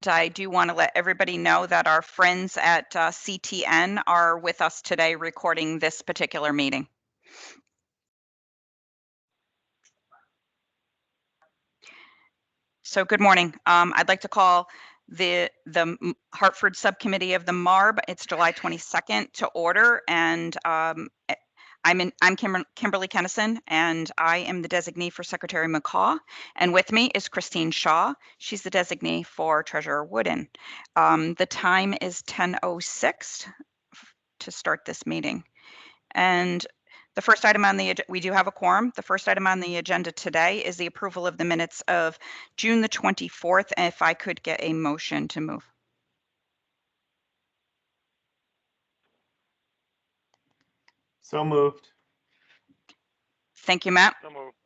I do want to let everybody know that our friends at CTN are with us today recording this particular meeting. So good morning. I'd like to call the Hartford Subcommittee of the MARB. It's July 22nd to order, and I'm Kimberly Kennison, and I am the designee for Secretary McCaw. And with me is Christine Shaw. She's the designee for Treasurer Wooden. The time is 10:06 to start this meeting. And the first item on the we do have a quorum. The first item on the agenda today is the approval of the minutes of June the 24th. And if I could get a motion to move. So moved. Thank you, Matt. So moved.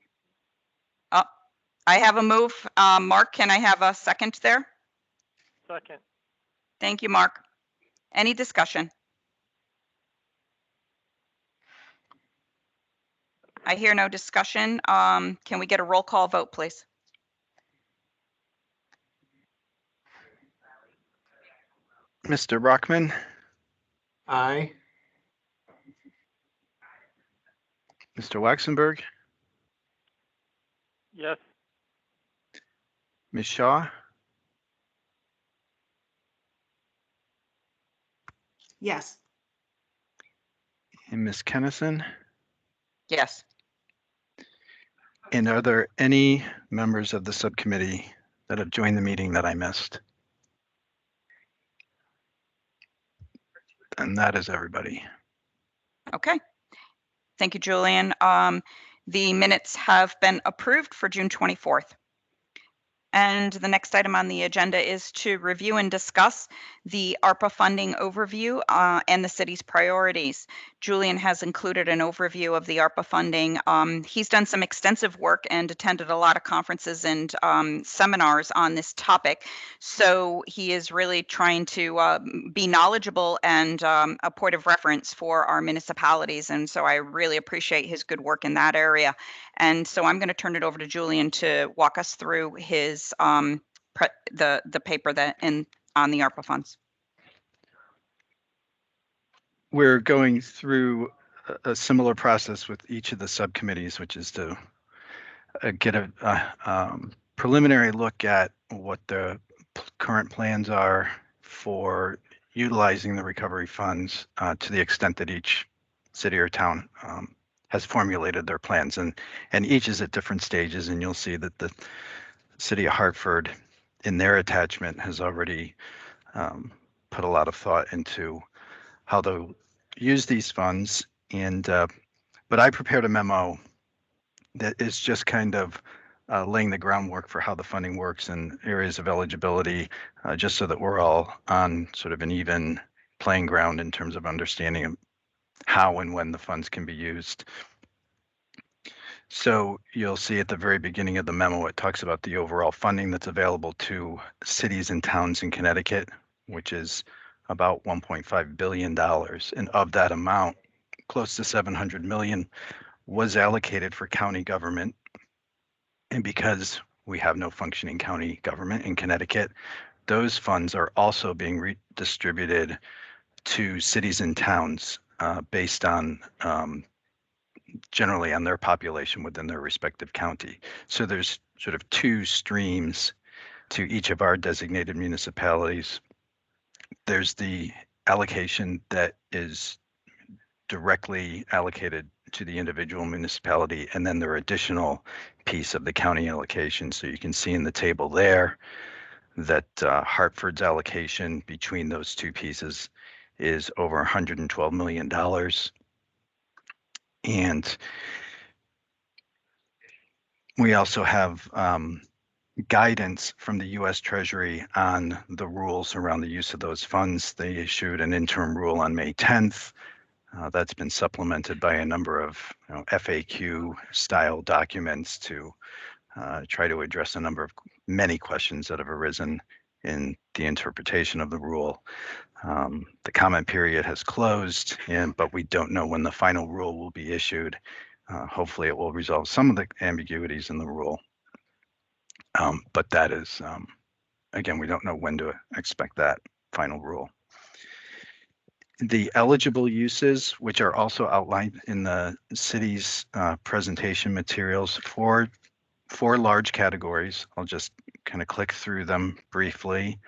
I have a move. Mark, can I have a second there? Second. Thank you, Mark. Any discussion? I hear no discussion. Can we get a roll call vote, please? Mr. Brockman, Aye. Mr. Waxenberg, Yes. Ms. Shaw, Yes. and Ms. Kennison. Yes. And are there any members of the subcommittee that have joined the meeting that I missed? And that is everybody. Okay. Thank you, Julian. The minutes have been approved for June 24th. And the next item on the agenda is to review and discuss the ARPA funding overview and the city's priorities. Julian has included an overview of the ARPA funding. He's done some extensive work and attended a lot of conferences and seminars on this topic. So he is really trying to be knowledgeable and a point of reference for our municipalities. And so I really appreciate his good work in that area. And so I'm going to turn it over to Julian to walk us through his the paper that on the ARPA funds. We're going through a similar process with each of the subcommittees, which is to get a preliminary look at what the current plans are for utilizing the recovery funds to the extent that each city or town has formulated their plans, and each is at different stages. And you'll see that the City of Hartford, in their attachment, has already put a lot of thought into how they'll use these funds. And but I prepared a memo that is just kind of laying the groundwork for how the funding works and areas of eligibility, just so that we're all on sort of an even playing ground in terms of understanding how and when the funds can be used. So you'll see at the very beginning of the memo, it talks about the overall funding that's available to cities and towns in Connecticut, which is about $1.5 billion. And of that amount, close to 700 million was allocated for county government. And because we have no functioning county government in Connecticut, those funds are also being redistributed to cities and towns based on generally on their population within their respective county. So there's sort of two streams to each of our designated municipalities. There's the allocation that is directly allocated to the individual municipality, and then there are additional piece of the county allocation. So you can see in the table there that Hartford's allocation between those two pieces is over $112 million. And we also have guidance from the U.S. Treasury on the rules around the use of those funds. They issued an interim rule on May 10th. That's been supplemented by a number of FAQ style documents to try to address many questions that have arisen in the interpretation of the rule. The comment period has closed, but we don't know when the final rule will be issued. Hopefully it will resolve some of the ambiguities in the rule. But that is again, we don't know when to expect that final rule. The eligible uses, which are also outlined in the city's presentation materials for four large categories. I'll just kind of click through them briefly.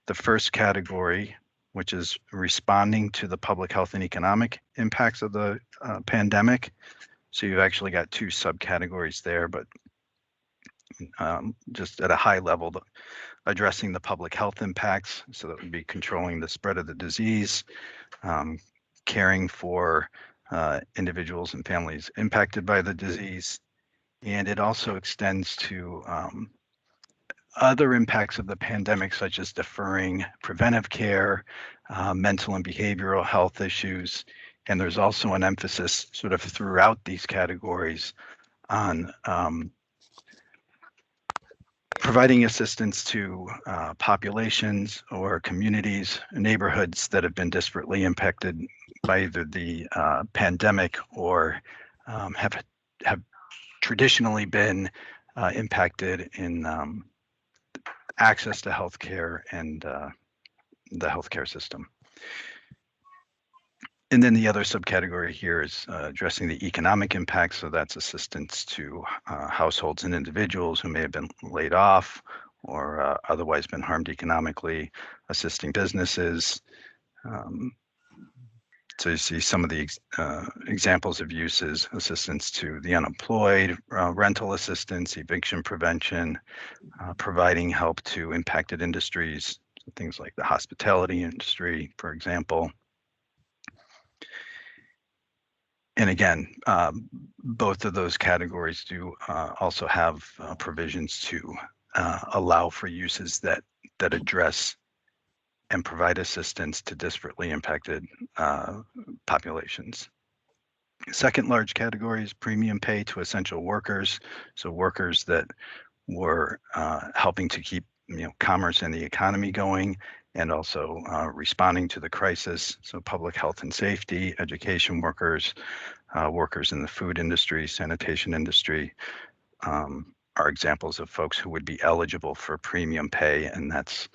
The first category, which is responding to the public health and economic impacts of the pandemic. So you've actually got two subcategories there, but just at a high level, addressing the public health impacts. So that would be controlling the spread of the disease, caring for individuals and families impacted by the disease. And it also extends to other impacts of the pandemic, such as deferring preventive care, mental and behavioral health issues. And there's also an emphasis sort of throughout these categories on providing assistance to populations or communities, neighborhoods that have been disparately impacted by either the pandemic or have traditionally been impacted in access to healthcare and the healthcare system. And then the other subcategory here is addressing the economic impacts. So that's assistance to households and individuals who may have been laid off or otherwise been harmed economically, assisting businesses. So you see some of the examples of uses: assistance to the unemployed, rental assistance, eviction prevention, providing help to impacted industries, things like the hospitality industry, for example. And again, both of those categories do also have provisions to allow for uses that address and provide assistance to disparately impacted populations. Second large category is premium pay to essential workers, so workers that were helping to keep commerce and the economy going, and also responding to the crisis. So public health and safety, education workers, workers in the food industry, sanitation industry are examples of folks who would be eligible for premium pay, and that's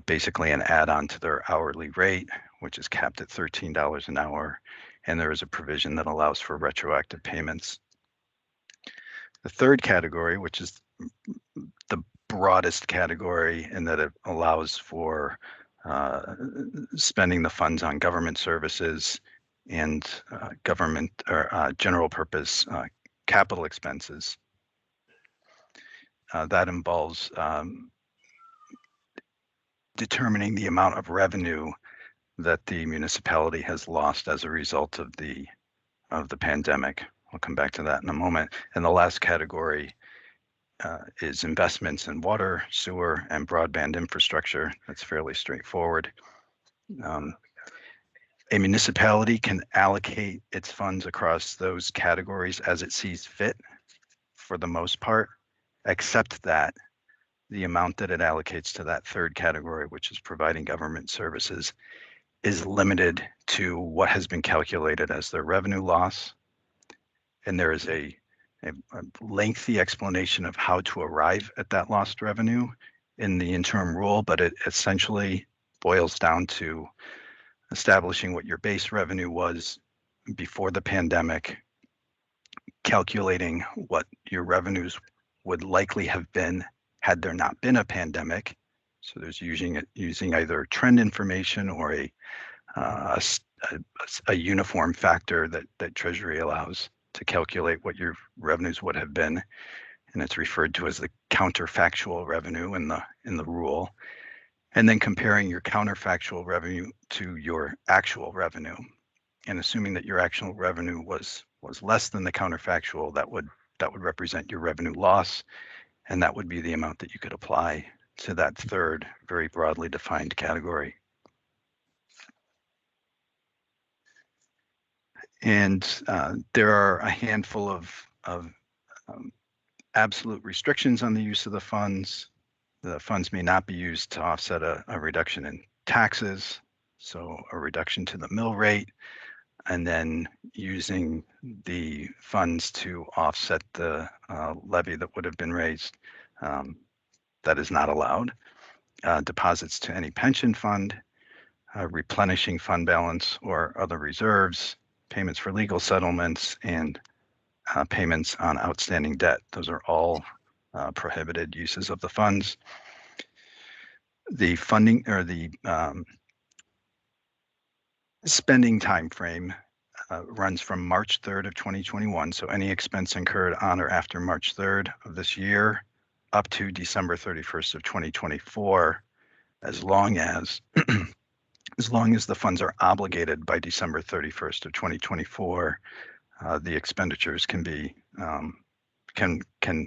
basically an add-on to their hourly rate, which is capped at $13 an hour, and there is a provision that allows for retroactive payments. The third category, which is the broadest category in that it allows for spending the funds on government services and government or general purpose capital expenses. That involves determining the amount of revenue that the municipality has lost as a result of the pandemic. I'll come back to that in a moment. And the last category is investments in water, sewer, and broadband infrastructure. That's fairly straightforward. A municipality can allocate its funds across those categories as it sees fit for the most part, except that the amount that it allocates to that third category, which is providing government services, is limited to what has been calculated as their revenue loss. And there is a lengthy explanation of how to arrive at that lost revenue in the interim rule, but it essentially boils down to establishing what your base revenue was before the pandemic, calculating what your revenues would likely have been had there not been a pandemic. So there's using either trend information or a uniform factor that Treasury allows to calculate what your revenues would have been, and it's referred to as the counterfactual revenue in the rule. And then comparing your counterfactual revenue to your actual revenue, and assuming that your actual revenue was less than the counterfactual, that would represent your revenue loss, and that would be the amount that you could apply to that third, very broadly defined category. And there are a handful of absolute restrictions on the use of the funds. The funds may not be used to offset a reduction in taxes, so a reduction to the mill rate, and then using the funds to offset the levy that would have been raised. That is not allowed. deposits to any pension fund, replenishing fund balance or other reserves, payments for legal settlements, and payments on outstanding debt. Those are all prohibited uses of the funds. The funding or the spending time frame runs from March 3rd of 2021. So any expense incurred on or after March 3rd of this year up to December 31st of 2024, as long as the funds are obligated by December 31st of 2024, the expenditures can be can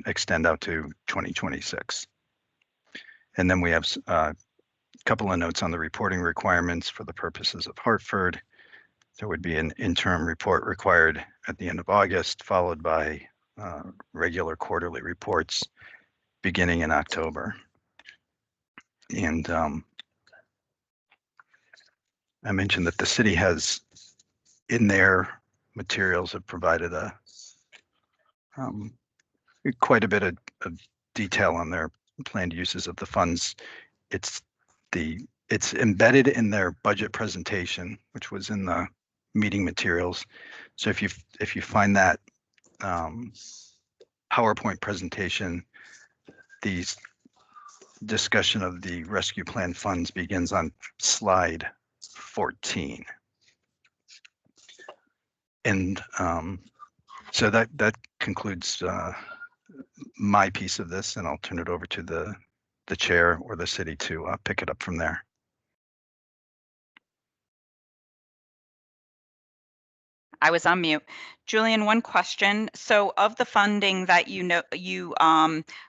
extend out to 2026. And then we have a couple of notes on the reporting requirements for the purposes of Hartford. There would be an interim report required at the end of August, followed by regular quarterly reports beginning in October. And I mentioned that the city has, in their materials, have provided quite a bit of detail on their planned uses of the funds. It's embedded in their budget presentation, which was in the meeting materials. So if you find that PowerPoint presentation, the discussion of the rescue plan funds begins on slide 14. And so that concludes my piece of this, and I'll turn it over to the chair or the city to pick it up from there. I was on mute. Julian, one question. So of the funding that you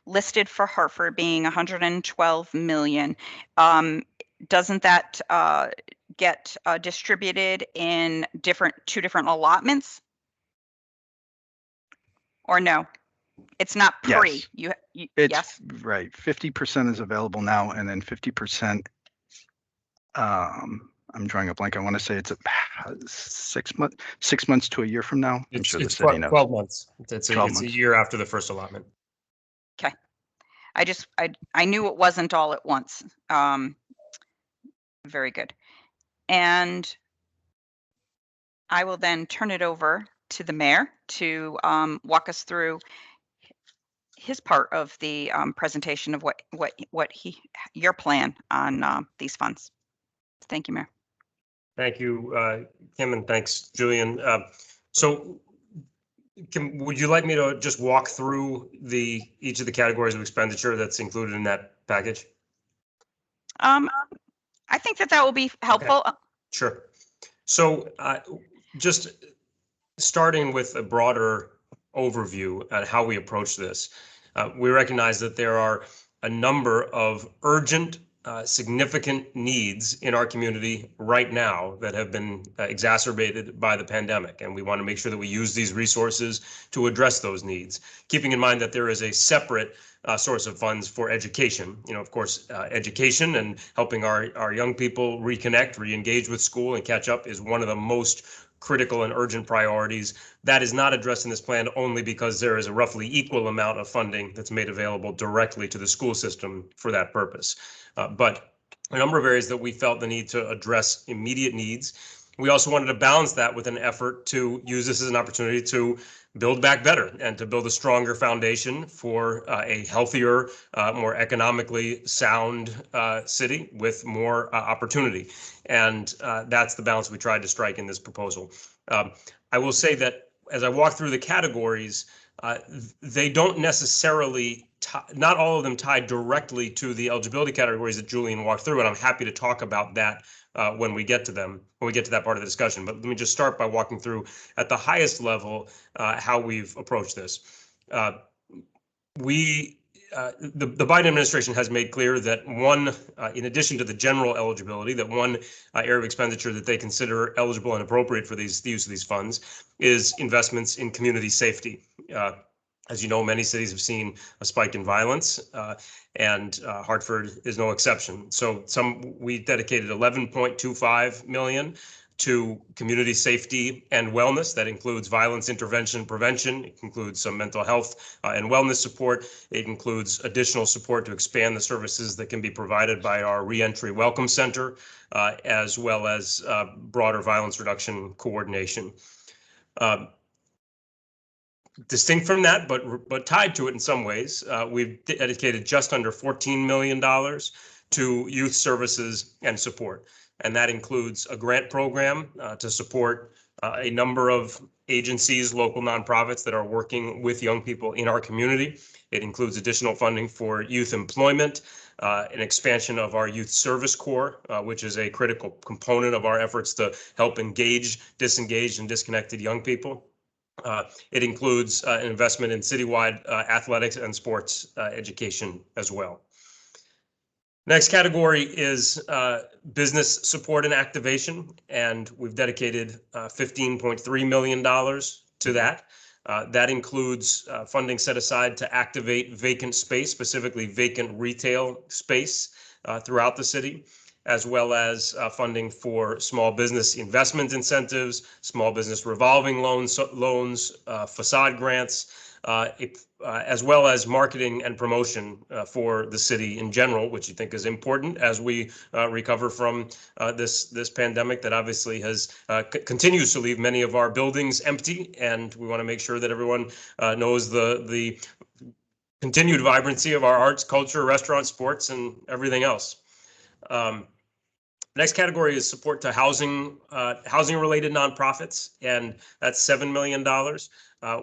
listed for Hartford being 112 million, doesn't that get distributed in two different allotments? Or no? It's not pre. Yes. Yes. Right. 50% is available now, and then 50%. I'm drawing a blank. I want to say it's 6 months to a year from now. I'm sure the city knows. 12 months. It's 12 a months. year after the first allotment. Okay. I knew it wasn't all at once. Very good. And I will then turn it over to the mayor to walk us through his part of the presentation of your plan on these funds. Thank you, Mayor. Thank you, Kim, and thanks, Julian. So, Kim, would you like me to just walk through each of the categories of expenditure that's included in that package? I think that will be helpful. Okay. Sure. So, just starting with a broader overview at how we approach this, we recognize that there are a number of urgent, significant needs in our community right now that have been exacerbated by the pandemic. And we want to make sure that we use these resources to address those needs, keeping in mind that there is a separate source of funds for education. Of course, education and helping our young people reconnect, re-engage with school and catch up is one of the most critical and urgent priorities. That is not addressed in this plan only because there is a roughly equal amount of funding that's made available directly to the school system for that purpose. But a number of areas that we felt the need to address immediate needs. We also wanted to balance that with an effort to use this as an opportunity to build back better and to build a stronger foundation for a healthier, more economically sound city with more opportunity. And that's the balance we tried to strike in this proposal. I will say that as I walk through the categories, they don't necessarily, not all of them tie directly to the eligibility categories that Julian walked through, and I'm happy to talk about that when we get to them, when we get to that part of the discussion. But let me just start by walking through at the highest level how we've approached this. The Biden administration has made clear that in addition to the general eligibility, that one area of expenditure that they consider eligible and appropriate for the use of these funds is investments in community safety. As you know, many cities have seen a spike in violence, and Hartford is no exception. So we dedicated $11.25 million to community safety and wellness. That includes violence intervention and prevention. It includes some mental health and wellness support. It includes additional support to expand the services that can be provided by our Reentry Welcome Center, as well as broader violence reduction coordination. Distinct from that, but tied to it in some ways, we've dedicated just under $14 million to youth services and support. And that includes a grant program to support a number of agencies, local nonprofits that are working with young people in our community. It includes additional funding for youth employment, an expansion of our Youth Service Corps, which is a critical component of our efforts to help engage disengaged and disconnected young people. It includes an investment in citywide athletics and sports education as well. Next category is business support and activation, and we've dedicated $15.3 million to that. That includes funding set aside to activate vacant space, specifically vacant retail space throughout the city, as well as funding for small business investment incentives, small business revolving loans, facade grants, as well as marketing and promotion for the city in general, which you think is important as we recover from this pandemic that obviously has continues to leave many of our buildings empty, and we want to make sure that everyone knows the continued vibrancy of our arts, culture, restaurants, sports, and everything else. Next category is support to housing-related nonprofits, and that's $7 million.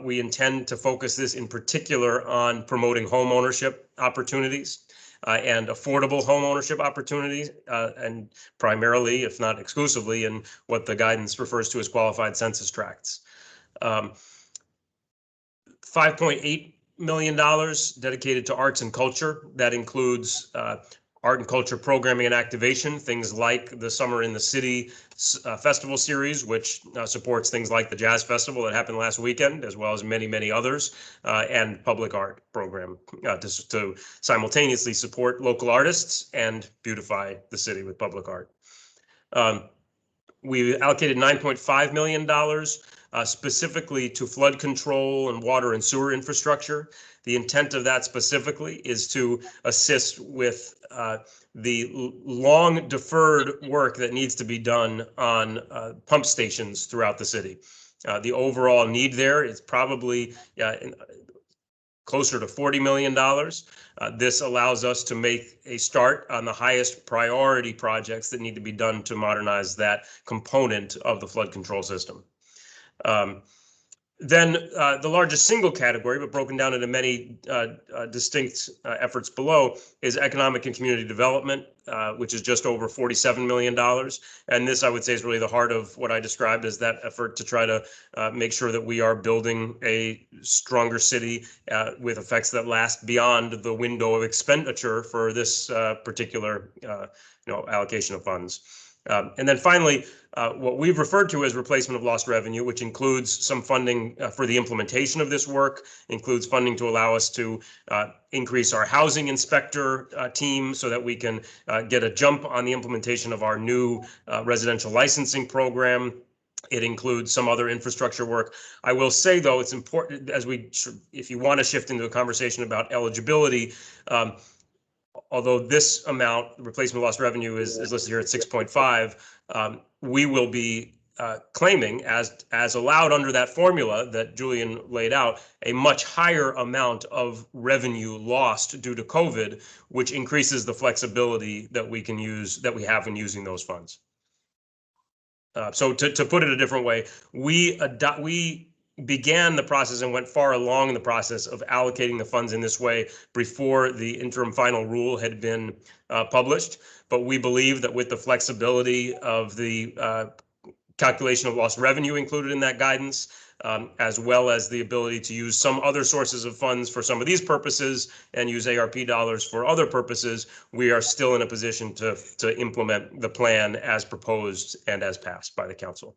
We intend to focus this in particular on promoting home ownership opportunities and affordable home ownership opportunities, and primarily, if not exclusively, in what the guidance refers to as qualified census tracts. $5.8 million dedicated to arts and culture. That includes art and culture programming and activation, things like the Summer in the City festival series, which supports things like the Jazz Festival that happened last weekend, as well as many, many others, and public art program to simultaneously support local artists and beautify the city with public art. We allocated $9.5 million specifically to flood control and water and sewer infrastructure. The intent of that specifically is to assist with the long deferred work that needs to be done on pump stations throughout the city. The overall need there is probably closer to $40 million. This allows us to make a start on the highest priority projects that need to be done to modernize that component of the flood control system. Then the largest single category, but broken down into many distinct efforts below, is economic and community development, which is just over $47 million. And this, I would say, is really the heart of what I described as that effort to try to make sure that we are building a stronger city with effects that last beyond the window of expenditure for this particular allocation of funds. And then finally, what we've referred to as replacement of lost revenue, which includes some funding for the implementation of this work, includes funding to allow us to increase our housing inspector team so that we can get a jump on the implementation of our new residential licensing program. It includes some other infrastructure work. I will say, though, it's important if you want to shift into a conversation about eligibility, although this amount, replacement lost revenue, is listed here at 6.5, we will be claiming, as allowed under that formula that Julian laid out, a much higher amount of revenue lost due to COVID, which increases the flexibility that we can use, that we have in using those funds. So to put it a different way, we began the process and went far along in the process of allocating the funds in this way before the interim final rule had been published. But we believe that with the flexibility of the calculation of lost revenue included in that guidance, as well as the ability to use some other sources of funds for some of these purposes and use ARP dollars for other purposes, we are still in a position to implement the plan as proposed and as passed by the council.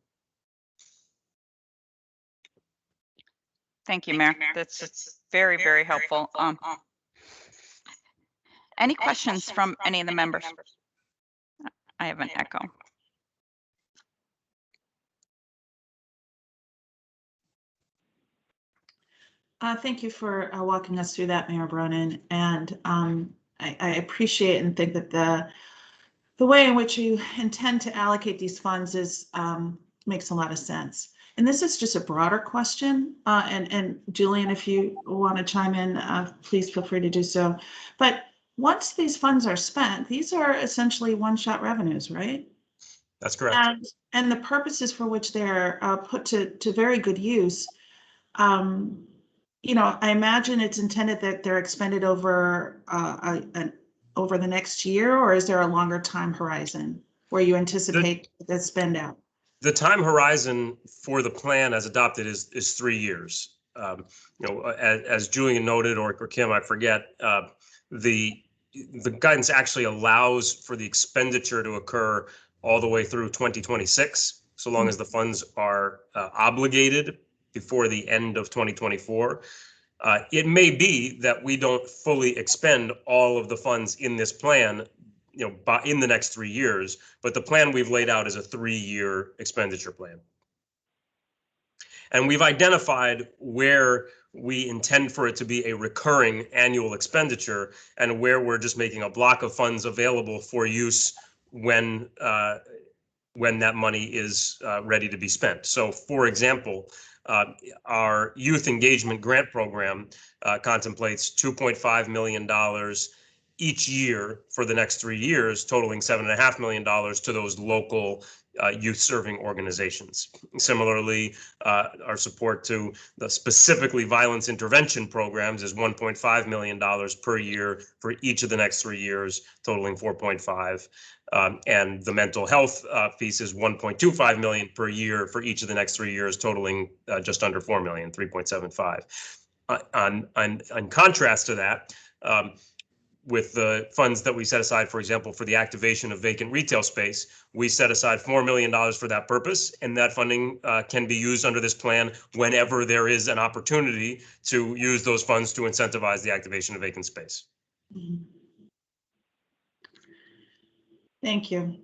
Thank you, Mayor. That's very, very helpful. Any questions from any of the members? I have an echo. Thank you for walking us through that, Mayor Bronin. And I appreciate and think that the way in which you intend to allocate these funds is makes a lot of sense. And this is just a broader question. And Julian, if you want to chime in, please feel free to do so. But once these funds are spent, these are essentially one-shot revenues, right? That's correct. And the purposes for which they're put to very good use. You know, I imagine it's intended that they're expended over over the next year, or is there a longer time horizon where you anticipate the spend out? The time horizon for the plan as adopted is 3 years. You know, as Julian noted, or Kim, I forget, the guidance actually allows for the expenditure to occur all the way through 2026, so long as the funds are obligated before the end of 2024. It may be that we don't fully expend all of the funds in this plan, you know, in the next 3 years, but the plan we've laid out is a 3-year expenditure plan. And we've identified where we intend for it to be a recurring annual expenditure and where we're just making a block of funds available for use when that money is ready to be spent. So, for example, our youth engagement grant program contemplates $2.5 million each year for the next 3 years, totaling $7.5 million to those local youth serving organizations. Similarly, our support to the specifically violence intervention programs is $1.5 million per year for each of the next 3 years, totaling 4.5. And the mental health piece is 1.25 million per year for each of the next 3 years, totaling just under 4 million, 3.75. On contrast to that, with the funds that we set aside, for example, for the activation of vacant retail space, we set aside $4 million for that purpose, and that funding can be used under this plan whenever there is an opportunity to use those funds to incentivize the activation of vacant space. Thank you.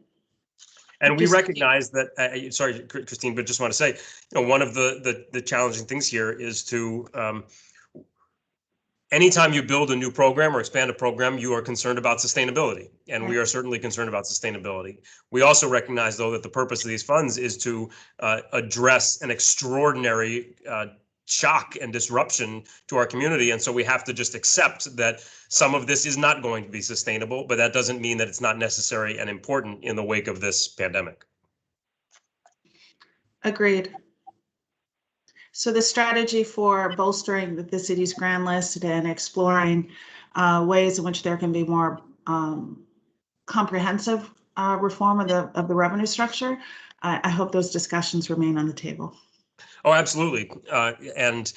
And we recognize that, sorry, Christine, but just want to say, you know, one of the challenging things here is to, anytime you build a new program or expand a program, you are concerned about sustainability, and we are certainly concerned about sustainability. We also recognize, though, that the purpose of these funds is to address an extraordinary shock and disruption to our community, and so we have to just accept that some of this is not going to be sustainable, but that doesn't mean that it's not necessary and important in the wake of this pandemic. Agreed. So the strategy for bolstering the city's grand list and exploring ways in which there can be more comprehensive reform of the revenue structure, I hope those discussions remain on the table. Oh, absolutely. And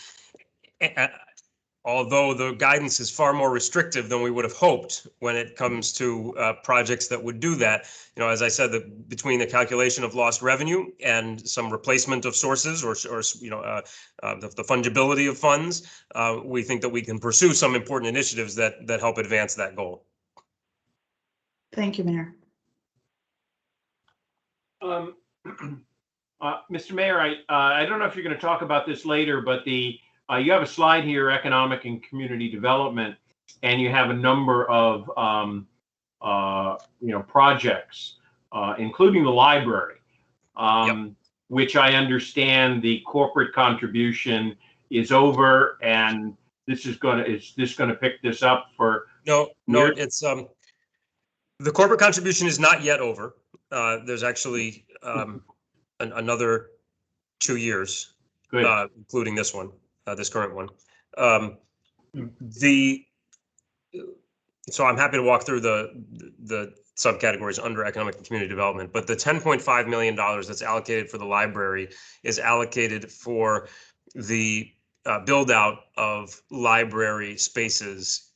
although the guidance is far more restrictive than we would have hoped when it comes to projects that would do that, you know, as I said, between the calculation of lost revenue and some replacement of sources, or you know, the fungibility of funds, we think that we can pursue some important initiatives that help advance that goal. Thank you, Mayor. Mr. Mayor, I don't know if you're going to talk about this later, but you have a slide here, economic and community development, and you have a number of you know, projects, including the library, Yep. which I understand the corporate contribution is over, and is this going to pick this up for? No, it's the corporate contribution is not yet over. There's actually another 2 years, including this one. This current one. So I'm happy to walk through the subcategories under economic and community development, but the $10.5 million that's allocated for the library is allocated for the build out of library spaces,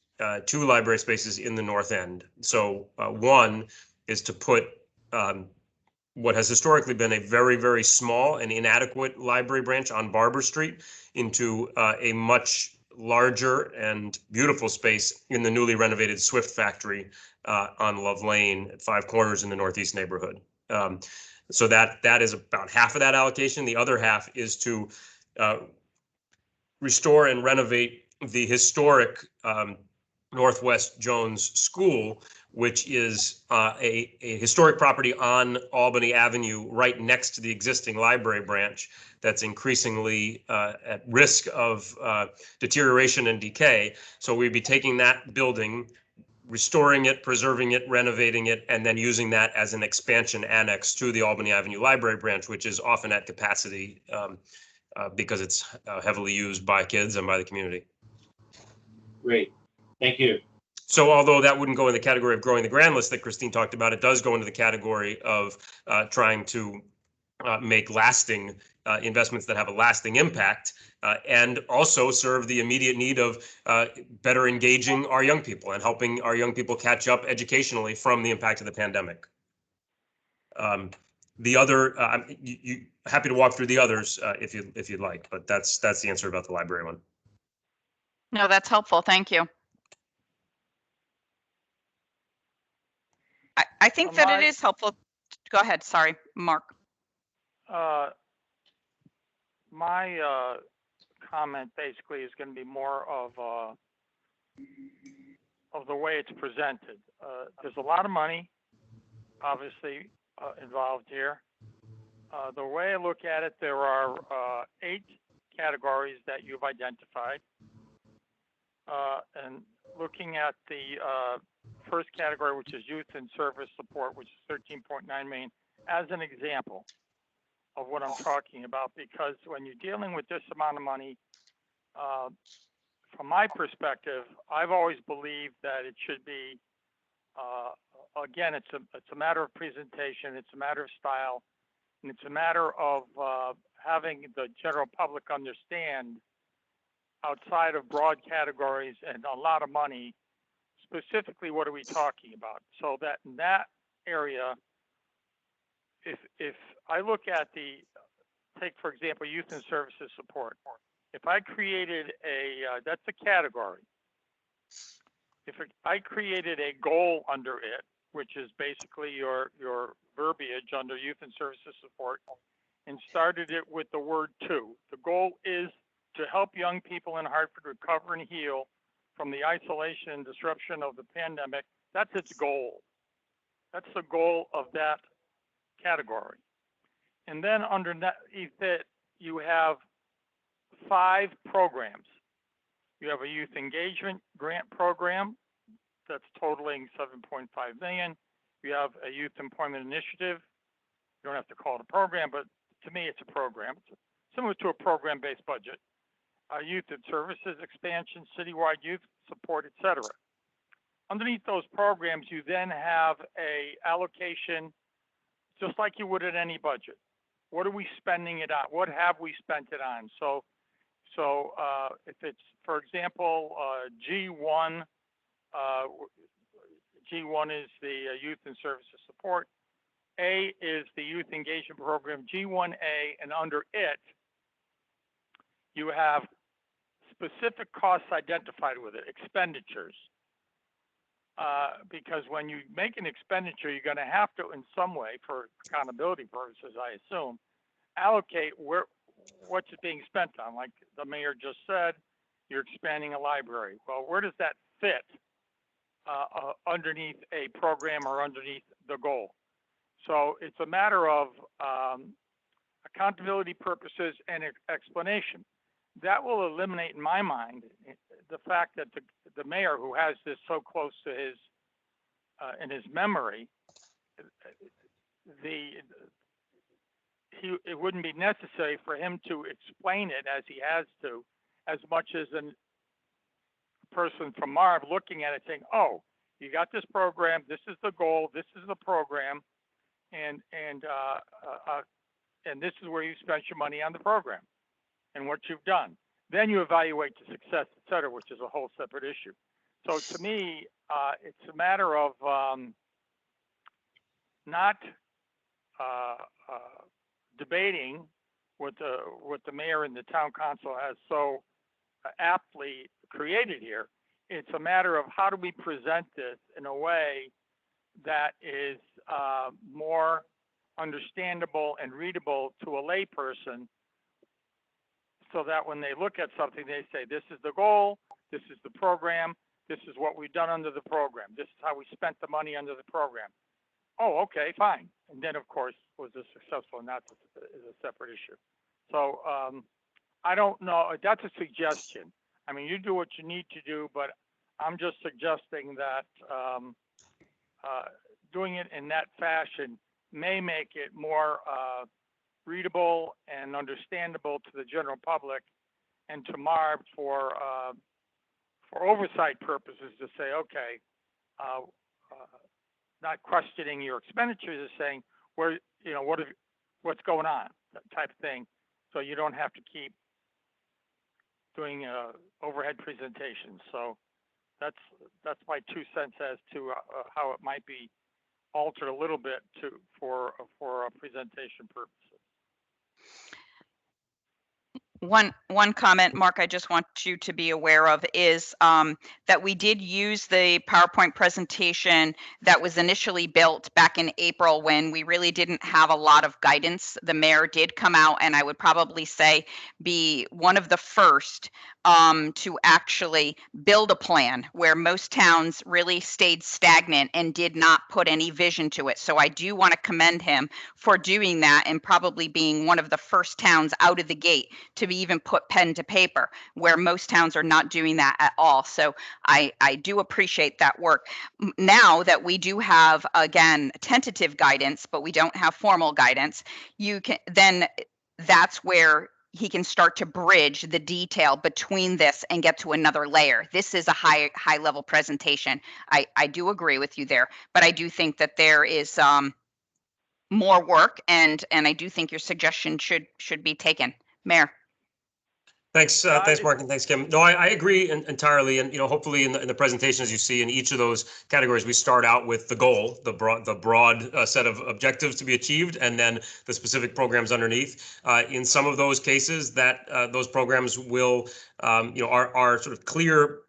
2 library spaces in the North End. So one is to put what has historically been a very, very small and inadequate library branch on Barber Street into a much larger and beautiful space in the newly renovated Swift factory on Love Lane at 5 Corners in the Northeast neighborhood. So that is about half of that allocation. The other half is to restore and renovate the historic Northwest Jones School, which is a historic property on Albany Avenue, right next to the existing library branch that's increasingly at risk of deterioration and decay. So we'd be taking that building, restoring it, preserving it, renovating it, and then using that as an expansion annex to the Albany Avenue Library branch, which is often at capacity because it's heavily used by kids and by the community. Great. Thank you. So although that wouldn't go in the category of growing the grand list that Christine talked about, it does go into the category of trying to make lasting investments that have a lasting impact and also serve the immediate need of better engaging our young people and helping our young people catch up educationally from the impact of the pandemic. The other, happy to walk through the others if you'd like, but that's the answer about the library one. No, that's helpful. Thank you. I think that it is helpful. Go ahead. Sorry, Mark. My comment basically is going to be more of the way it's presented. There's a lot of money, obviously, involved here. The way I look at it, there are 8 categories that you've identified. And looking at the first category, which is youth and service support, which is 13.9 million, as an example of what I'm talking about, because when you're dealing with this amount of money, from my perspective, I've always believed that it should be, again, it's a matter of presentation, it's a matter of style, and it's a matter of having the general public understand, outside of broad categories and a lot of money, specifically what are we talking about? So that in that area, if I look at take for example, youth and services support. If I created that's a category. If I created a goal under it, which is basically your verbiage under youth and services support, and started it with the word "to." The goal is to help young people in Hartford recover and heal from the isolation and disruption of the pandemic. That's its goal. That's the goal of that category. And then underneath it, you have 5 programs. You have a youth engagement grant program that's totaling 7.5 million. You have a youth employment initiative. You don't have to call it a program, but to me, it's a program. It's similar to a program-based budget. Youth and services expansion, citywide youth support, etc. Underneath those programs, you then have a allocation, just like you would at any budget. What are we spending it on? What have we spent it on? So if it's, for example, G1, G1 is the youth and services support. A is the youth engagement program, G1A, and under it, you have specific costs identified with it, expenditures. Because when you make an expenditure, you're going to have to, in some way, for accountability purposes, I assume, allocate what's it being spent on. Like the mayor just said, you're expanding a library. Well, where does that fit underneath a program or underneath the goal? So it's a matter of accountability purposes and explanation. That will eliminate, in my mind, the fact that the mayor, who has this so close to his in his memory, it wouldn't be necessary for him to explain it as he has to, as much as a person from MARB looking at it saying, "Oh, you got this program. This is the goal. This is the program, and this is where you spent your money on the program and what you've done." Then you evaluate the success, et cetera, which is a whole separate issue. So to me, it's a matter of not debating what the mayor and the town council has so aptly created here. It's a matter of how do we present this in a way that is more understandable and readable to a layperson so that when they look at something, they say, this is the goal, this is the program, this is what we've done under the program, this is how we spent the money under the program. Oh, okay, fine. And then, of course, was it successful or not is a separate issue. So I don't know. That's a suggestion. I mean, you do what you need to do, but I'm just suggesting that doing it in that fashion may make it more readable and understandable to the general public and to MARB for oversight purposes to say, okay, not questioning your expenditures, is saying where, you know, what's going on, that type of thing. So you don't have to keep doing overhead presentations. So that's my 2 cents as to how it might be altered a little bit for presentation purposes. One comment, Mark, I just want you to be aware of is that we did use the PowerPoint presentation that was initially built back in April when we really didn't have a lot of guidance. The mayor did come out, and I would probably say be one of the first to actually build a plan where most towns really stayed stagnant and did not put any vision to it. So I do want to commend him for doing that and probably being one of the first towns out of the gate to even put pen to paper, where most towns are not doing that at all. So I do appreciate that work. Now that we do have, again, tentative guidance, but we don't have formal guidance, you can then, that's where he can start to bridge the detail between this and get to another layer. This is a high level presentation. I do agree with you there, but I do think that there is more work, and I do think your suggestion should be taken. Mayor. Thanks, thanks, Mark, and thanks, Kim. No, I agree entirely, and hopefully in the presentations you see in each of those categories, we start out with the goal, the broad set of objectives to be achieved, and then the specific programs underneath. In some of those cases, that those programs will, are sort of clear.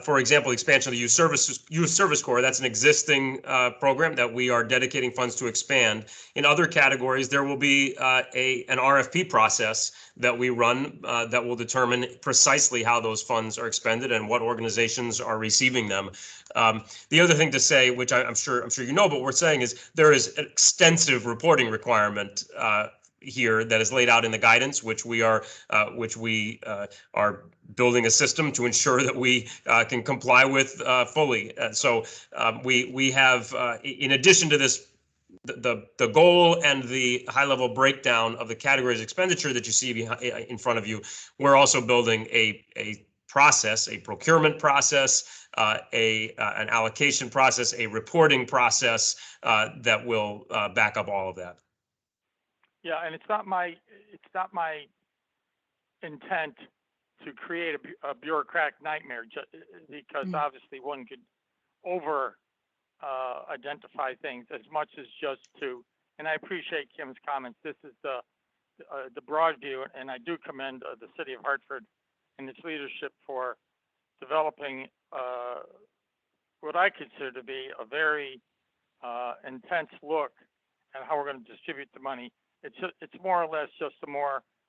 For example, expansion of the youth service corps, that's an existing program that we are dedicating funds to expand. In other categories, there will be an RFP process that we run that will determine precisely how those funds are expended and what organizations are receiving them. The other thing to say, which I'm sure you know, but we're saying is there is an extensive reporting requirement here that is laid out in the guidance, which we are building a system to ensure that we can comply with fully. So we have, in addition to this, the goal and the high level breakdown of the categories of expenditure that you see in front of you, we're also building a process, a procurement process, an allocation process, a reporting process that will back up all of that. Yeah, and it's not my intent to create a bureaucratic nightmare, because obviously one could over identify things as much as just to. And I appreciate Kim's comments. This is the broad view, and I do commend the city of Hartford and its leadership for developing what I consider to be a very intense look at how we're going to distribute the money. It's more or less just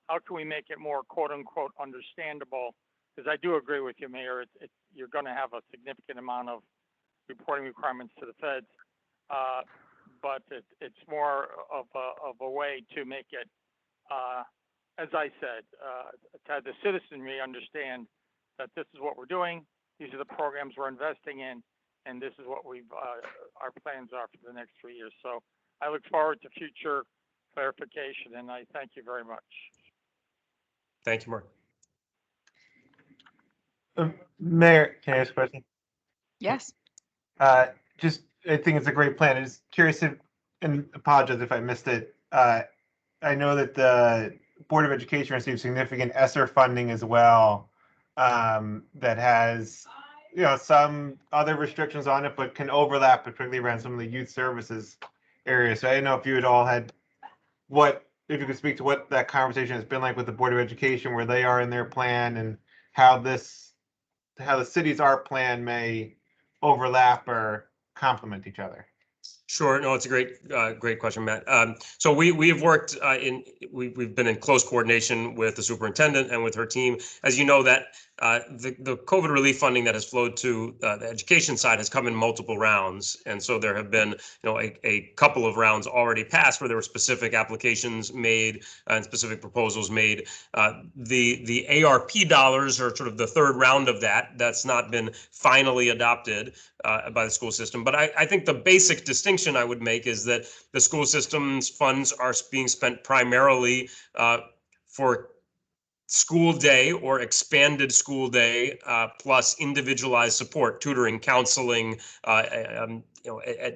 how can we make it more quote unquote understandable? Because I do agree with you, Mayor. You're going to have a significant amount of reporting requirements to the feds, but it's more of a way to make it, as I said, to have the citizenry understand that this is what we're doing. These are the programs we're investing in, and this is what our plans are for the next 3 years. So I look forward to future clarification, and I thank you very much. Thank you, Mark. Mayor, can I ask a question? Yes. I think it's a great plan. I'm just curious and apologize if I missed it. I know that the Board of Education receives significant ESSER funding as well, that has, some other restrictions on it, but can overlap, particularly around some of the youth services areas. So I didn't know if you had all had if you could speak to what that conversation has been like with the Board of Education, where they are in their plan, and how the city's art plan may overlap or complement each other. Sure. No, it's a great question, Matt. So we have worked we've been in close coordination with the superintendent and with her team. As you know, that the COVID relief funding that has flowed to the education side has come in multiple rounds, and so there have been a couple of rounds already passed where there were specific applications made and specific proposals made. The ARP dollars are sort of the third round of that. That's not been finally adopted by the school system, but I think the basic distinction I would make is that the school system's funds are being spent primarily for school day or expanded school day, plus individualized support, tutoring, counseling,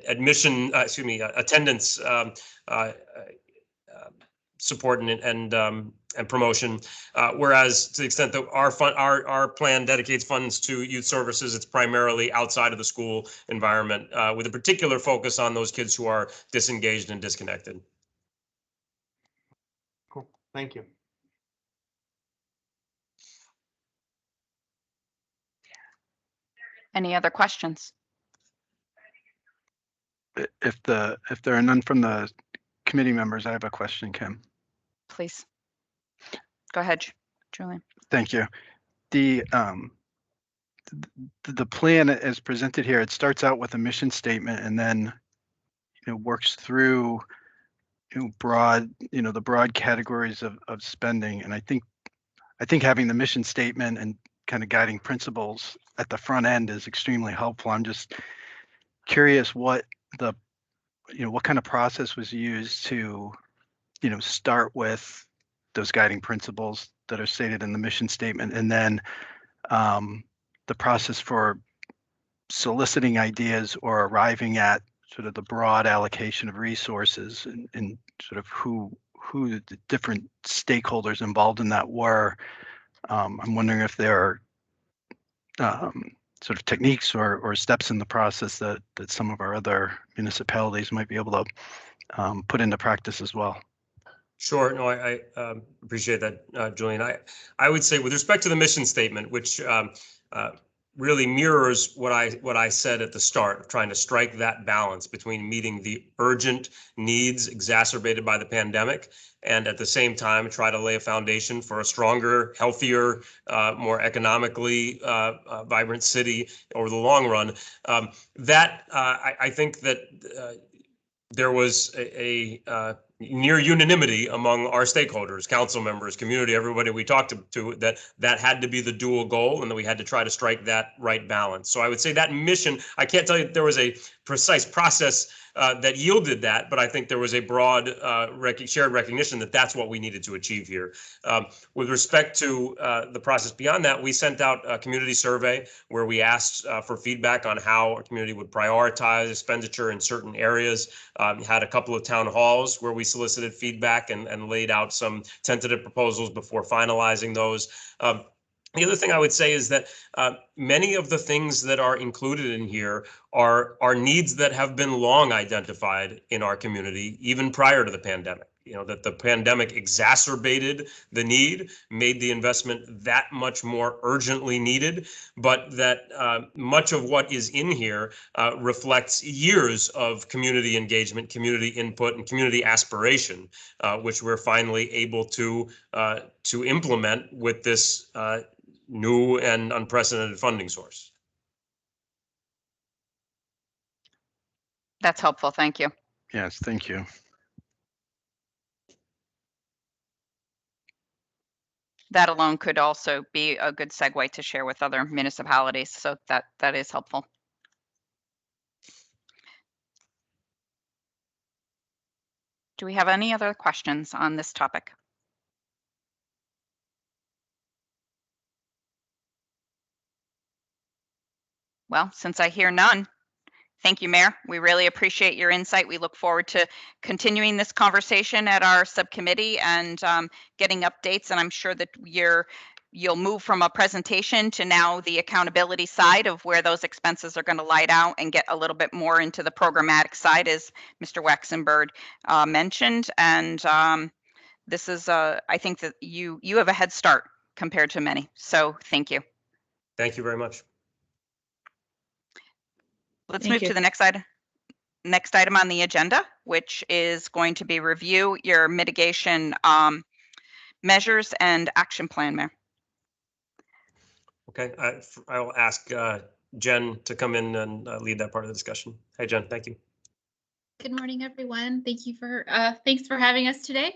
admission, attendance support and promotion. Whereas to the extent that our plan dedicates funds to youth services, it's primarily outside of the school environment, with a particular focus on those kids who are disengaged and disconnected. Cool. Thank you. Any other questions? If there are none from the committee members, I have a question, Kim. Please. Go ahead, Julian. Thank you. The plan as presented here, it starts out with a mission statement and then works through the broad categories of spending. And I think having the mission statement and kind of guiding principles at the front end is extremely helpful. I'm just curious what kind of process was used to start with those guiding principles that are stated in the mission statement, and then the process for soliciting ideas or arriving at sort of the broad allocation of resources and sort of who the different stakeholders involved in that were. I'm wondering if there are sort of techniques or steps in the process that some of our other municipalities might be able to put into practice as well. Sure. No, I appreciate that, Julian. I would say with respect to the mission statement, which really mirrors what I said at the start, trying to strike that balance between meeting the urgent needs exacerbated by the pandemic and at the same time try to lay a foundation for a stronger, healthier, more economically vibrant city over the long run. I think that there was a near unanimity among our stakeholders, council members, community, everybody we talked to, that had to be the dual goal and that we had to try to strike that right balance. So I would say that mission, I can't tell you that there was a precise process that yielded that, but I think there was a broad shared recognition that that's what we needed to achieve here. With respect to the process beyond that, we sent out a community survey where we asked for feedback on how our community would prioritize expenditure in certain areas. Had a couple of town halls where we solicited feedback and laid out some tentative proposals before finalizing those. The other thing I would say is that many of the things that are included in here are needs that have been long identified in our community, even prior to the pandemic. That the pandemic exacerbated the need, made the investment that much more urgently needed, but that much of what is in here reflects years of community engagement, community input, and community aspiration, which we're finally able to implement with this new and unprecedented funding source. That's helpful. Thank you. Yes, thank you. That alone could also be a good segue to share with other municipalities. So that is helpful. Do we have any other questions on this topic? Well, since I hear none, thank you, Mayor. We really appreciate your insight. We look forward to continuing this conversation at our subcommittee and getting updates. And I'm sure that you'll move from a presentation to now the accountability side of where those expenses are going to lie out and get a little bit more into the programmatic side, as Mr. Waxenberg mentioned. And this is, I think that you have a head start compared to many. So thank you. Thank you very much. Let's move to the next item. next item on the agenda, which is going to be review your mitigation measures and action plan, Mayor. Okay, I will ask Jen to come in and lead that part of the discussion. Hey, Jen, thank you. Good morning, everyone. Thanks for having us today.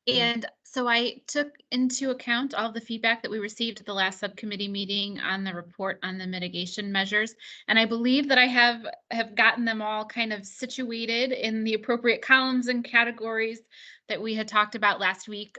And so I took into account all of the feedback that we received at the last subcommittee meeting on the report on the mitigation measures. And I believe that I have gotten them all kind of situated in the appropriate columns and categories that we had talked about last week.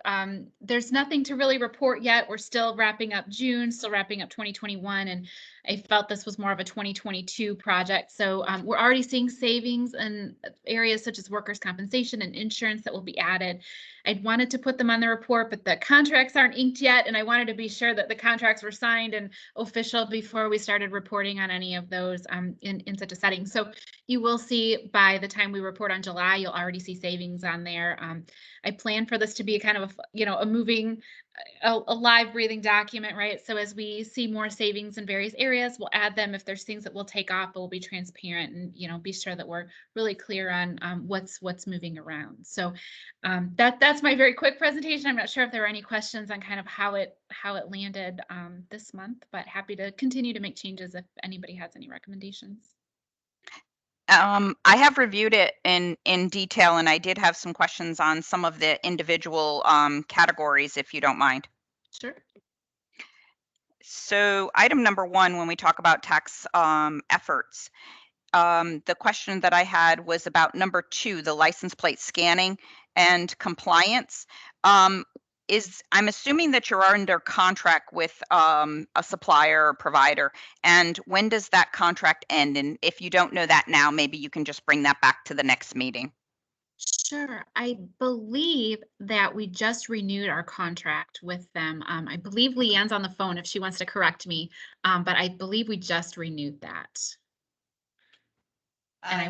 There's nothing to really report yet. We're still wrapping up June, still wrapping up 2021. And I felt this was more of a 2022 project. So we're already seeing savings in areas such as workers' compensation and insurance that will be added. I wanted to put them on the report, but the contracts aren't inked yet. And I wanted to be sure that the contracts were signed and official before we started reporting on any of those in such a setting. So you will see by the time we report on July, you'll already see savings on there. I plan for this to be kind of a moving, a live breathing document, right? So as we see more savings in various areas, we'll add them. If there's things that we'll take off, we'll be transparent and be sure that we're really clear on what's moving around. So that's my very quick presentation. I'm not sure if there are any questions on kind of how it landed this month, but happy to continue to make changes if anybody has any recommendations. I have reviewed it in detail, and I did have some questions on some of the individual categories, if you don't mind. Sure. So item number 1, when we talk about tax efforts, the question that I had was about number 2, the license plate scanning and compliance. I'm assuming that you're under contract with a supplier or provider, and when does that contract end? And if you don't know that now, maybe you can just bring that back to the next meeting. Sure. I believe that we just renewed our contract with them. I believe Leanne's on the phone if she wants to correct me, but I believe we just renewed that.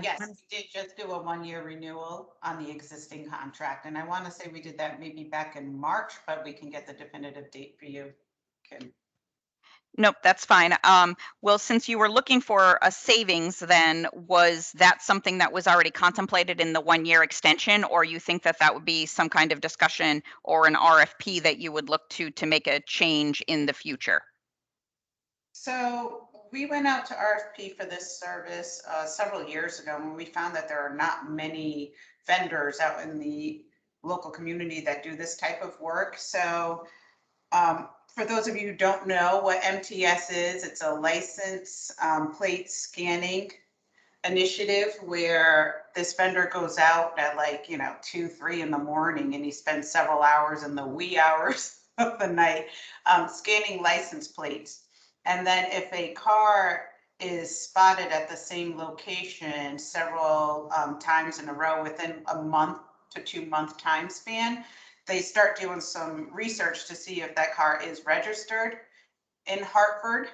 Yes, we did just do a 1-year renewal on the existing contract. And I want to say we did that maybe back in March, but we can get the definitive date for you, Kim. Nope, that's fine. Well, since you were looking for a savings, then was that something that was already contemplated in the 1-year extension, or you think that that would be some kind of discussion or an RFP that you would look to make a change in the future? So we went out to RFP for this service several years ago when we found that there are not many vendors out in the local community that do this type of work. So for those of you who don't know what MTS is, it's a license plate scanning initiative where this vendor goes out at 2, 3 in the morning, and he spends several hours in the wee hours of the night scanning license plates. And then if a car is spotted at the same location several times in a row within a month to 2-month time span, they start doing some research to see if that car is registered in Hartford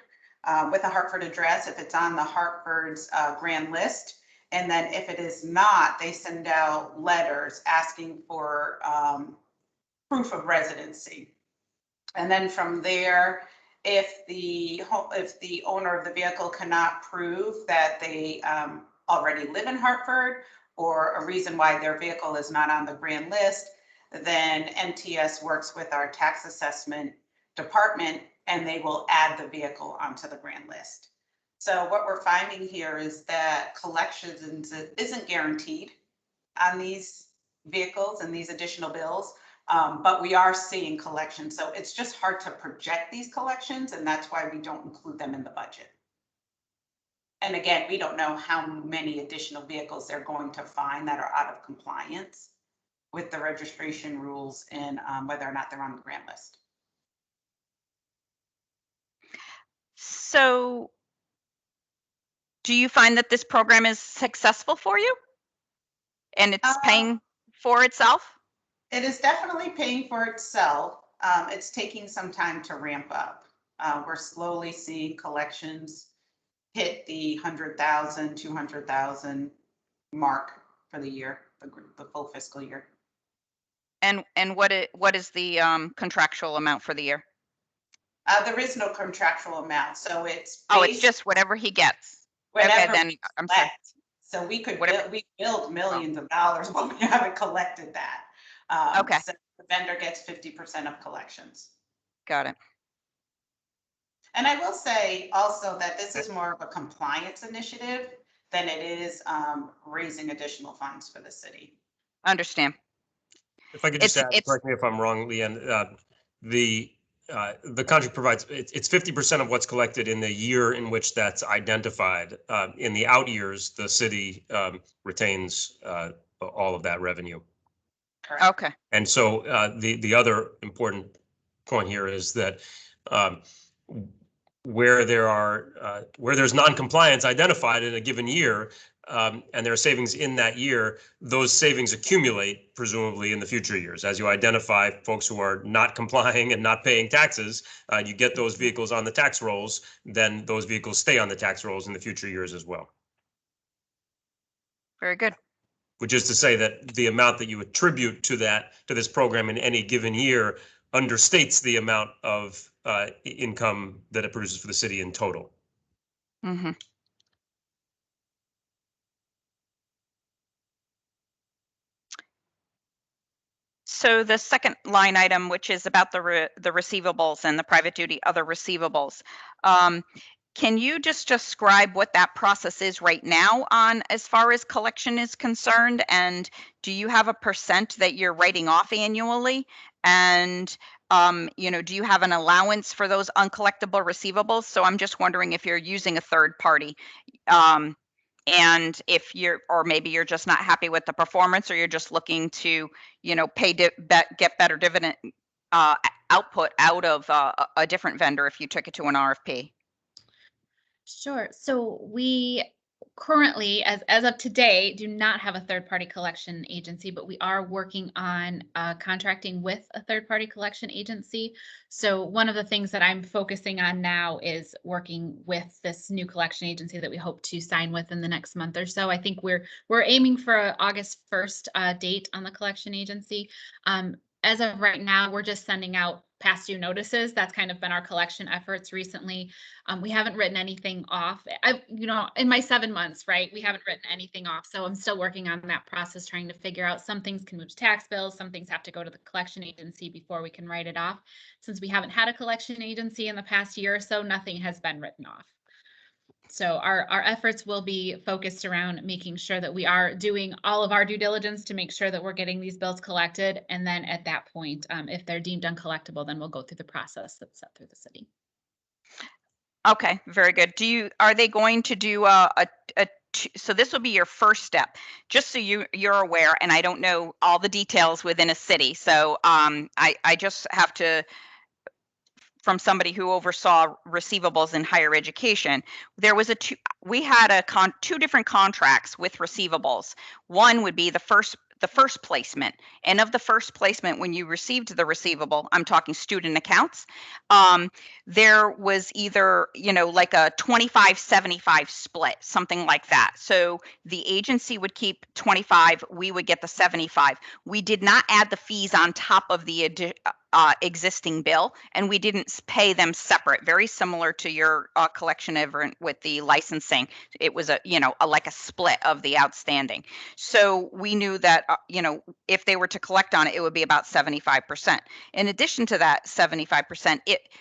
with a Hartford address, if it's on the Hartford's grand list. And then if it is not, they send out letters asking for proof of residency. And then from there, if the owner of the vehicle cannot prove that they already live in Hartford or a reason why their vehicle is not on the grand list, then MTS works with our tax assessment department and they will add the vehicle onto the grand list. So what we're finding here is that collections isn't guaranteed on these vehicles and these additional bills. But we are seeing collections. So it's just hard to project these collections, and that's why we don't include them in the budget. And again, we don't know how many additional vehicles they're going to find that are out of compliance with the registration rules and whether or not they're on the grant list. So do you find that this program is successful for you and it's paying for itself? It is definitely paying for itself. It's taking some time to ramp up. We're slowly seeing collections hit the 100,000, 200,000 mark for the year, the full fiscal year. And what is the contractual amount for the year? There is no contractual amount, so it's it's just whatever he gets. Okay, then I'm sorry. So we could Whatever. we build millions of dollars, but we haven't collected that. Okay. So the vendor gets 50% of collections. Got it. And I will say also that this is more of a compliance initiative than it is raising additional funds for the city. Understand. If I could just add, It's correct me if I'm wrong, Leanne, the contract provides, it's 50% of what's collected in the year in which that's identified. In the out years, the city retains all of that revenue. Correct. okay. And so the other important point here is that where there's non-compliance identified in a given year, and there are savings in that year, those savings accumulate presumably in the future years. As you identify folks who are not complying and not paying taxes, you get those vehicles on the tax rolls, then those vehicles stay on the tax rolls in the future years as well. Very good. Which is to say that the amount that you attribute to this program in any given year understates the amount of income that it produces for the city in total. Mm-hmm. So the second line item, which is about the receivables and the private duty other receivables, can you just describe what that process is right now on as far as collection is concerned? And do you have a percent that you're writing off annually? And do you have an allowance for those uncollectible receivables? So I'm just wondering if you're using a third party. And if or maybe you're just not happy with the performance, or you're just looking to, get better dividend output out of a different vendor if you took it to an RFP. Sure. So we currently, as of today, do not have a third-party collection agency, but we are working on contracting with a third-party collection agency. So one of the things that I'm focusing on now is working with this new collection agency that we hope to sign with in the next month or so. I think we're aiming for an August 1st date on the collection agency. As of right now, we're just sending out past due notices. That's kind of been our collection efforts recently. We haven't written anything off. In my 7 months, right, we haven't written anything off. So I'm still working on that process, trying to figure out some things can move to tax bills, some things have to go to the collection agency before we can write it off. Since we haven't had a collection agency in the past year or so, nothing has been written off. So our efforts will be focused around making sure that we are doing all of our due diligence to make sure that we're getting these bills collected. And then at that point, if they're deemed uncollectible, then we'll go through the process that's set through the city. Okay, very good. Are they going to do so this will be your first step, just so you're aware, and I don't know all the details within a city. So I just have to, from somebody who oversaw receivables in higher education, we had two different contracts with receivables. One would be the first placement, and of the first placement, when you received the receivable, I'm talking student accounts, there was either like a 25-75 split, something like that. So the agency would keep 25, we would get the 75. We did not add the fees on top of the existing bill, and we didn't pay them separate. Very similar to your collection with the licensing. It was like a split of the outstanding. So we knew that if they were to collect on it, it would be about 75%. In addition to that 75%,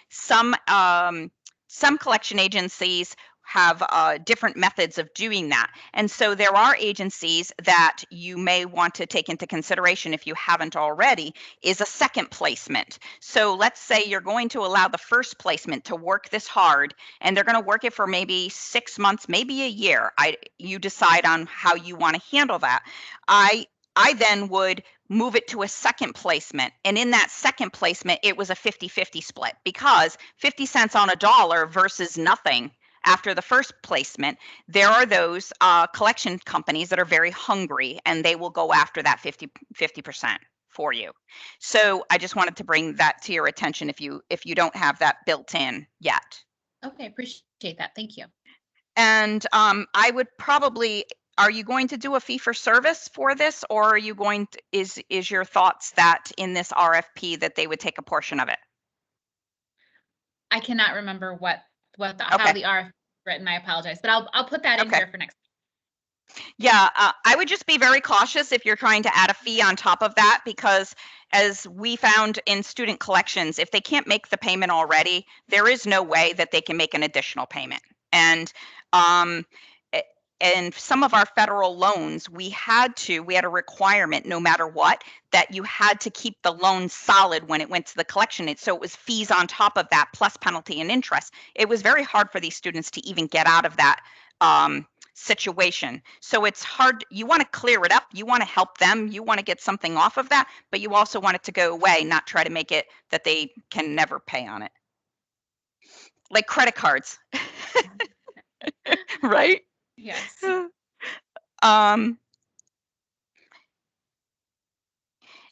some collection agencies have different methods of doing that. And so there are agencies that you may want to take into consideration, if you haven't already, is a second placement. So let's say you're going to allow the first placement to work this hard, and they're going to work it for maybe 6 months, maybe a year. You decide on how you want to handle that. I then would move it to a second placement. And in that second placement, it was a 50-50 split, because 50 cents on a dollar versus nothing after the first placement, there are those collection companies that are very hungry, and they will go after that 50% for you. So I just wanted to bring that to your attention if you don't have that built in yet. Okay, appreciate that. Thank you. And I would probably, are you going to do a fee for service for this, or are you going to, is your thoughts that in this RFP that they would take a portion of it? I cannot remember how the RFP is written. I apologize, but I'll put that in here for next. Yeah, I would just be very cautious if you're trying to add a fee on top of that, because as we found in student collections, if they can't make the payment already, there is no way that they can make an additional payment. And and some of our federal loans, we had a requirement, no matter what, that you had to keep the loan solid when it went to the collection. So it was fees on top of that, plus penalty and interest. It was very hard for these students to even get out of that situation. So it's hard. You want to clear it up. You want to help them. You want to get something off of that, but you also want it to go away, not try to make it that they can never pay on it. Like credit cards. Right? Yes.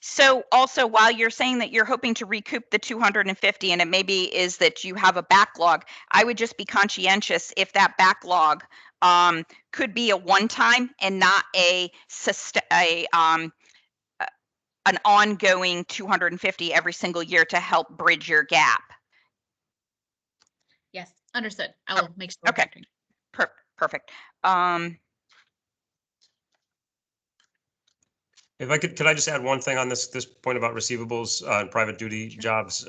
So also, while you're saying that you're hoping to recoup the 250, and it maybe is that you have a backlog, I would just be conscientious if that backlog could be a one-time and not an ongoing 250 every single year to help bridge your gap. Yes, understood. I will make sure. Okay. Perfect. If I could I just add one thing on this point about receivables and private duty jobs?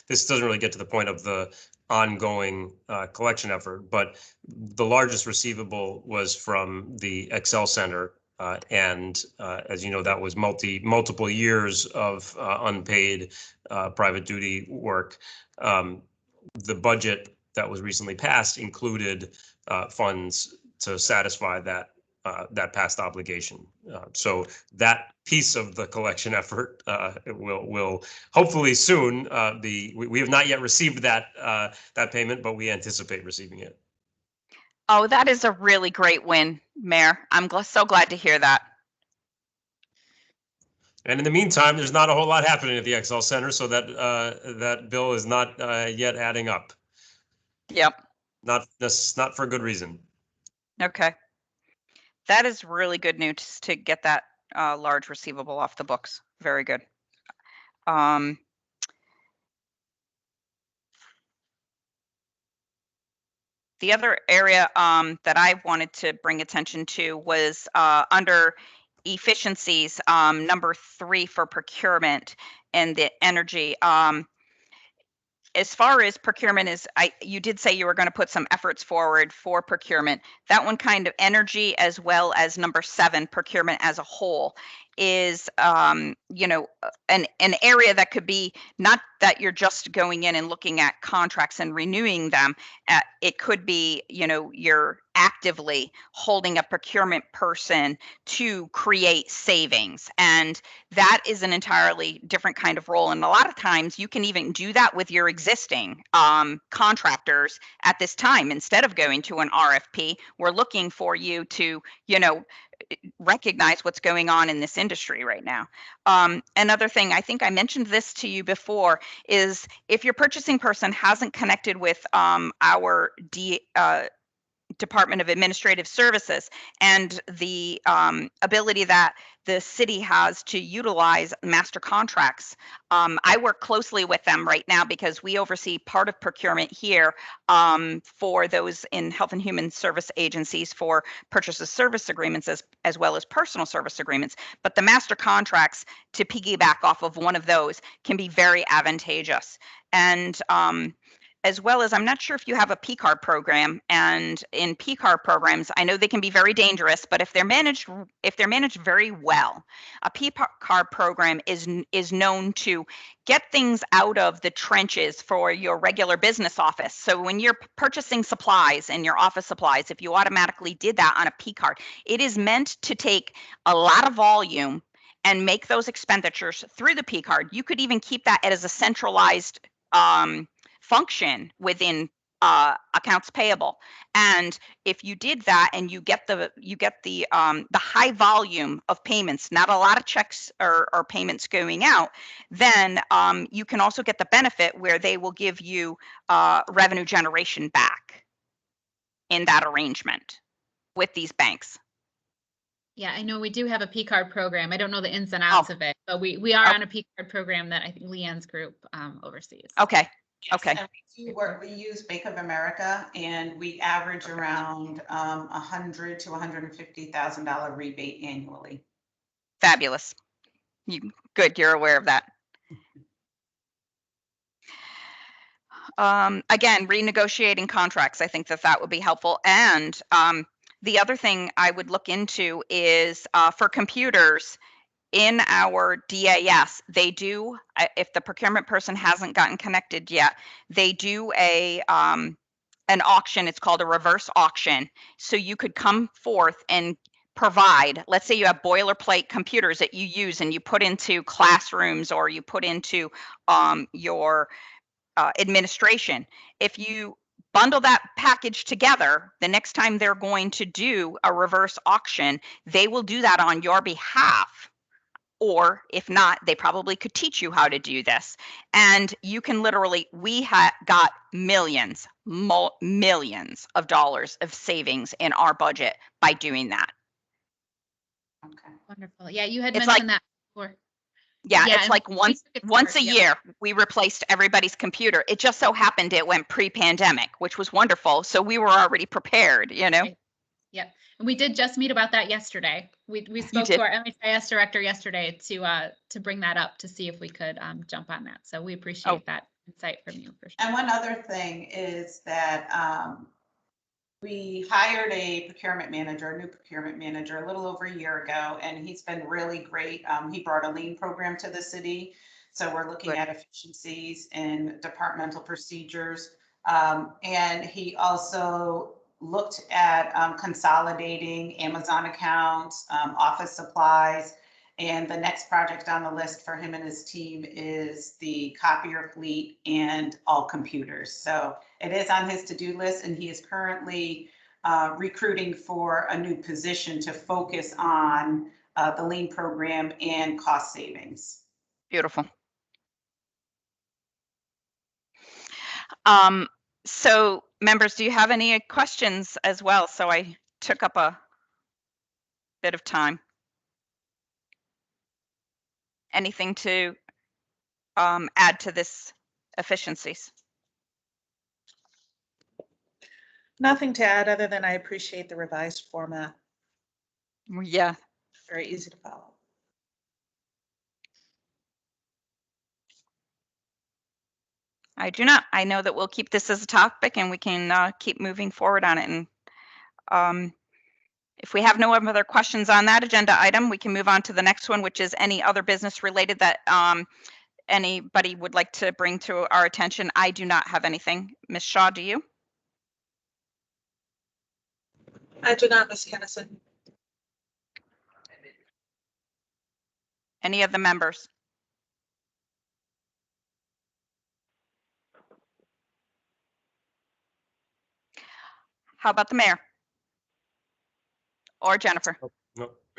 This doesn't really get to the point of the ongoing collection effort, but the largest receivable was from the Excel Center. And as you know, that was multiple years of unpaid private duty work. The budget that was recently passed included funds to satisfy that past obligation. So that piece of the collection effort will hopefully soon be. We have not yet received that payment, but we anticipate receiving it. Oh, that is a really great win, Mayor. I'm so glad to hear that. And in the meantime, there's not a whole lot happening at the Excel Center, so that that bill is not yet adding up. Yep. Not for a good reason. Okay. That is really good news to get that large receivable off the books. Very good. The other area that I wanted to bring attention to was under efficiencies, number 3 for procurement and the energy. As far as procurement is, you did say you were going to put some efforts forward for procurement. That one kind of energy, as well as number 7, procurement as a whole, is an area that could be not that you're just going in and looking at contracts and renewing them. It could be, you're actively holding a procurement person to create savings, and that is an entirely different kind of role. And a lot of times you can even do that with your existing contractors at this time. Instead of going to an RFP, we're looking for you to, recognize what's going on in this industry right now. Another thing, I think I mentioned this to you before, is if your purchasing person hasn't connected with our Department of Administrative Services and the ability that the city has to utilize master contracts. I work closely with them right now because we oversee part of procurement here for those in health and human service agencies for purchase of service agreements as well as personal service agreements. But the master contracts, to piggyback off of one of those, can be very advantageous. And as well as, I'm not sure if you have a P-card program, and in P-card programs, I know they can be very dangerous, but if they're managed very well, a P-card program is known to get things out of the trenches for your regular business office. So when you're purchasing supplies and your office supplies, if you automatically did that on a P-card, it is meant to take a lot of volume and make those expenditures through the P-card. You could even keep that as a centralized function within accounts payable. And if you did that and you get the high volume of payments, not a lot of checks or payments going out, then you can also get the benefit where they will give you revenue generation back in that arrangement with these banks. Yeah, I know we do have a P-card program. I don't know the ins and outs of it, but we are on a P-card program that I think Leanne's group oversees. Okay. Okay. And we use Bank of America, and we average around $100,000 to $150,000 rebate annually. Fabulous. Good, you're aware of that. Again, renegotiating contracts, I think that would be helpful. And the other thing I would look into is for computers in our DAS, they do, if the procurement person hasn't gotten connected yet, they do an auction. It's called a reverse auction. So you could come forth and provide, let's say you have boilerplate computers that you use and you put into classrooms or you put into your administration. If you bundle that package together, the next time they're going to do a reverse auction, they will do that on your behalf. Or if not, they probably could teach you how to do this. And you can literally, we got millions of dollars of savings in our budget by doing that. Okay. Wonderful. Yeah, you had It's mentioned that before. Yeah, Yeah, it's and like we once took it a forward, yeah. year, we replaced everybody's computer. It just so happened it went pre-pandemic, which was wonderful. So we were already prepared, you know? Right. Yep. And we did just meet about that yesterday. We spoke did? to our MHIS director yesterday to bring that up to see if we could jump on that. So we appreciate that insight from you for sure. And one other thing is that we hired a procurement manager, a new procurement manager, a little over a year ago, and he's been really great. He brought a lean program to the city. So we're looking at efficiencies in departmental procedures. And he also looked at consolidating Amazon accounts, office supplies. And the next project on the list for him and his team is the copier fleet and all computers. So it is on his to-do list, and he is currently recruiting for a new position to focus on the lean program and cost savings. Beautiful. So members, do you have any questions as well? So I took up a bit of time. Anything to add to this efficiencies? Nothing to add other than I appreciate the revised format. Yeah. Very easy to follow. I do not. I know that we'll keep this as a topic and we can keep moving forward on it. And if we have no other questions on that agenda item, we can move on to the next one, which is any other business related that anybody would like to bring to our attention. I do not have anything. Ms. Shaw, do you? I do not, Ms. Kennison. Any of the members? How about the mayor? Or Jennifer?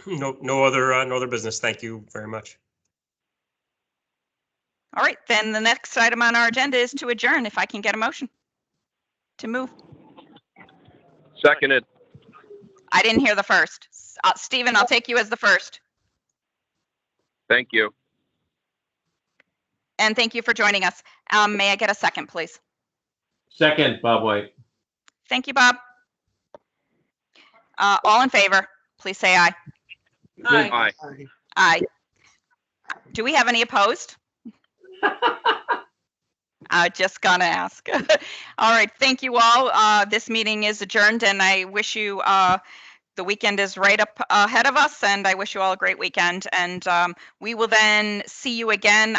No other business. Thank you very much. All right, then the next item on our agenda is to adjourn. If I can get a motion to move. Seconded. I didn't hear the first. Stephen, I'll take you as the first. Thank you. And thank you for joining us. May I get a second, please? Second, Bob White. Thank you, Bob. All in favor, please say aye. Aye. Aye. Do we have any opposed? Just gonna ask. All right, thank you all. This meeting is adjourned, and I wish you the weekend is right up ahead of us, and I wish you all a great weekend. And we will then see you again.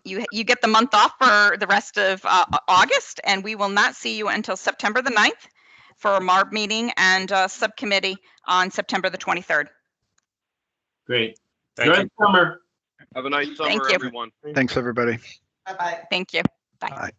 You get the month off for the rest of August, and we will not see you until September the 9th for a MARB meeting and subcommittee on September the 23rd. Great. Thank you. Good summer. Have a nice Thank summer, you. everyone. Thanks, everybody. Bye-bye. Thank you. Bye. Bye.